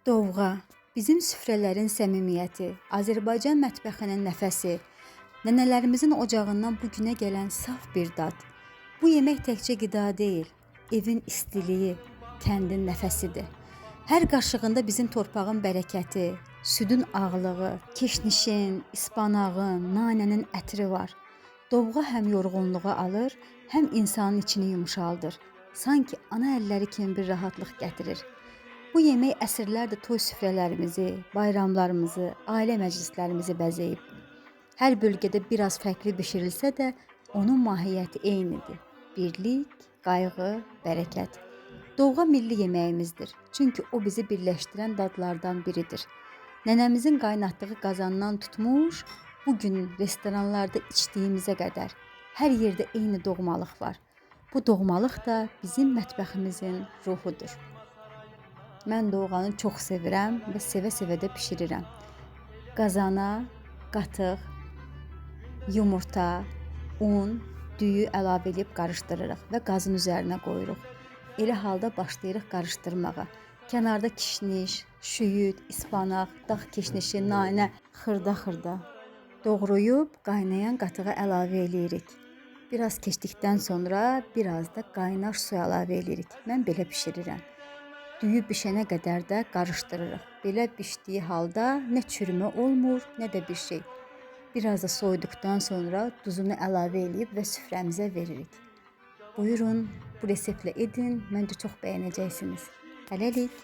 Dovğa, bizim süfrələrin səmimiyyəti, Azərbaycan mətbəxinin nəfəsi, nənələrimizin ocağından bu günə gələn saf bir dad. Bu yemək təkcə qida deyil, evin istiliyi, kəndin nəfəsidir. Hər qaşığında bizim torpağın bərəkəti, südün ağlığı, keşnişin, ispanağın, nanənin ətri var. Dovğa həm yorğunluğu alır, həm insanın içini yumşaldır. Sanki ana əlləri kimi bir rahatlıq gətirir. Bu yemək əsrlərdir toy süfrələrimizi, bayramlarımızı, ailə məclislərimizi bəzəyib. Hər bölgədə biraz fərqli bişirilsə də, onun mahiyyəti eynidir. Birlik, qayğı, bərəkət. Dovğa milli yeməyimizdir. Çünki o bizi birləşdirən dadlardan biridir. Nənəmizin qaynatdığı qazandan tutmuş, bugün restoranlarda içdiyimizə qədər hər yerdə eyni doğmalıq var. Bu doğmalıq da bizim mətbəximizin ruhudur. Mən dovğanı çox sevirəm və sevə-sevə də bişirirəm. Qazana qatıq, yumurta, un, düyü əlavə edib qarışdırırıq və qazın üzərinə qoyuruq. Elə halda başlayırıq qarışdırmağa. Kənarda kişniş, şüyüd, ispanaq, dağ keşnişi, nanə xırda-xırda doğrayıb qaynayan qatığa əlavə eləyirik. Biraz keçdikdən sonra biraz da qaynar su əlavə eləyirik. Mən belə bişirirəm. Düyü bişənə qədər də qarışdırırıq. Belə bişdiyi halda nə çürümə olmur, nə də bir şey. Biraz da soyduqdan sonra duzunu əlavə eləyib və süfrəmizə veririk. Buyurun, bu reseptlə edin, məncə çox bəyənəcəksiniz. Hələlik.